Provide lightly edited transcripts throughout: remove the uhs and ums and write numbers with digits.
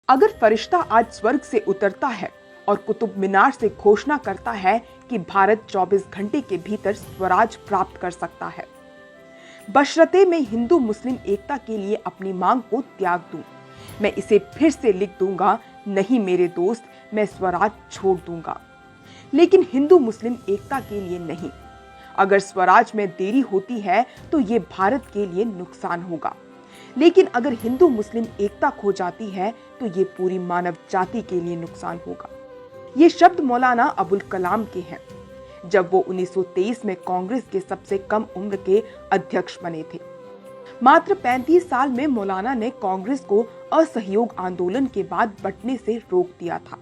अगर फरिश्ता आज स्वर्ग से उतरता है और कुतुब मीनार से घोषणा करता है कि भारत 24 घंटे के भीतर स्वराज प्राप्त कर सकता है, बशर्ते मैं हिंदू मुस्लिम एकता के लिए अपनी मांग को त्याग दूं, मैं इसे फिर से लिख दूंगा, नहीं मेरे दोस्त, मैं स्वराज छोड़ दूंगा, लेकिन हिंदू मुस्लिम एकता के लिए नहीं। अगर स्वराज में देरी होती है तो ये भारत के लिए नुकसान होगा, लेकिन अगर हिंदू मुस्लिम एकता खो जाती है तो ये पूरी मानव जाति के लिए नुकसान होगा। ये शब्द मौलाना अबुल कलाम के हैं जब वो 1923 में कांग्रेस के सबसे कम उम्र के अध्यक्ष बने थे। मात्र 35 साल में मौलाना ने कांग्रेस को असहयोग आंदोलन के बाद बंटने से रोक दिया था।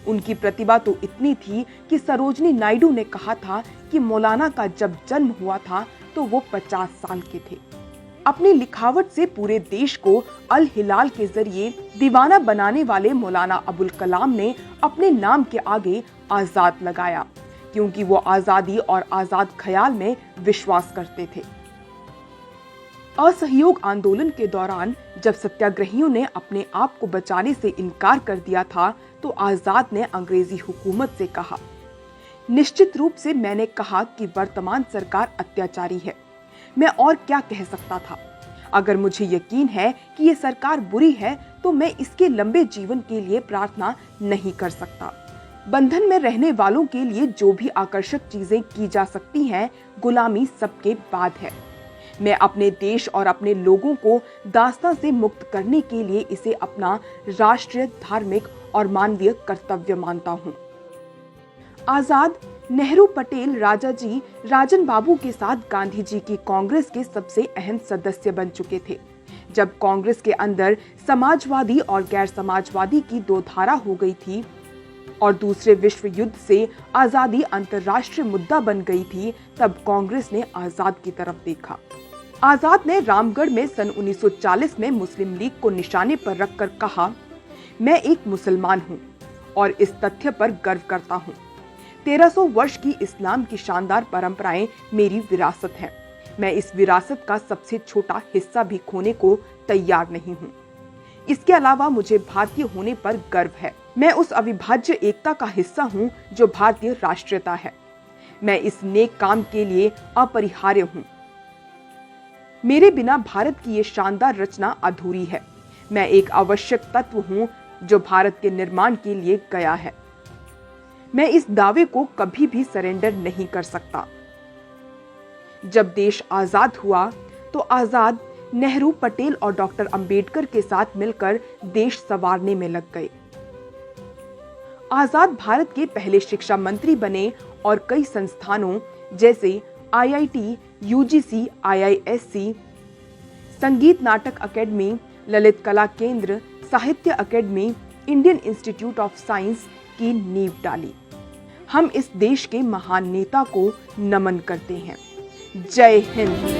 उनकी प्रतिभा तो इतनी थी कि सरोजनी नायडू ने कहा था कि मौलाना का जब जन्म हुआ था तो वो 50 साल के थे। अपनी लिखावट से पूरे देश को अल हिलाल के जरिए दीवाना बनाने वाले मौलाना अबुल कलाम ने अपने नाम के आगे आजाद लगाया, क्योंकि वो आजादी और आजाद ख्याल में विश्वास करते थे। असहयोग आंदोलन के दौरान जब सत्याग्रहियों ने अपने आप को बचाने से इनकार कर दिया था तो आजाद ने अंग्रेजी हुकूमत से कहा, निश्चित रूप से मैंने कहा कि वर्तमान सरकार अत्याचारी है, मैं और क्या कह सकता था। अगर मुझे यकीन है कि ये सरकार बुरी है तो मैं इसके लंबे जीवन के लिए प्रार्थना नहीं कर सकता। बंधन में रहने वालों के लिए जो भी आकर्षक चीजें की जा सकती हैं, गुलामी सबके बाद है। मैं अपने देश और अपने लोगों को दास्तां से मुक्त करने के लिए इसे अपना राष्ट्रीय, धार्मिक और मानवीय कर्तव्य मानता हूँ। आजाद, नेहरू, पटेल, राजाजी, राजन बाबू के साथ गांधी जी की कांग्रेस के सबसे अहम सदस्य बन चुके थे। जब कांग्रेस के अंदर समाजवादी और गैर समाजवादी की दो धारा हो गई थी और दूसरे विश्व युद्ध से आजादी अंतर्राष्ट्रीय मुद्दा बन गई थी, तब कांग्रेस ने आजाद की तरफ देखा। आजाद ने रामगढ़ में सन 1940 में मुस्लिम लीग को निशाने पर रखकर कहा, मैं एक मुसलमान हूँ और इस तथ्य पर गर्व करता हूँ। 1300 वर्ष की इस्लाम की शानदार परंपराएं मेरी विरासत हैं। मैं इस विरासत का सबसे छोटा हिस्सा भी खोने को तैयार नहीं हूँ। इसके अलावा मुझे भारतीय होने पर गर्व है। मैं उस अविभाज्य एकता का हिस्सा हूँ जो भारतीय राष्ट्रीयता है। मैं इस नेक काम के लिए अपरिहार्य हूँ। मेरे बिना भारत की ये शानदार रचना अधूरी है। मैं एक आवश्यक तत्व हूँ जो भारत के निर्माण के लिए गया है। मैं इस दावे को कभी भी सरेंडर नहीं कर सकता। जब देश आजाद हुआ तो आजाद, नेहरू, पटेल और डॉक्टर अंबेडकर के साथ मिलकर देश संवारने में लग गए। आजाद भारत के पहले शिक्षा मंत्री बने और कई संस्थानों जैसे IIT, UGC, IISc, संगीत नाटक अकेडमी, ललित कला केंद्र, साहित्य academy, Indian institute of science की नींव डाली। हम इस देश के महान नेता को नमन करते हैं। जय हिंद।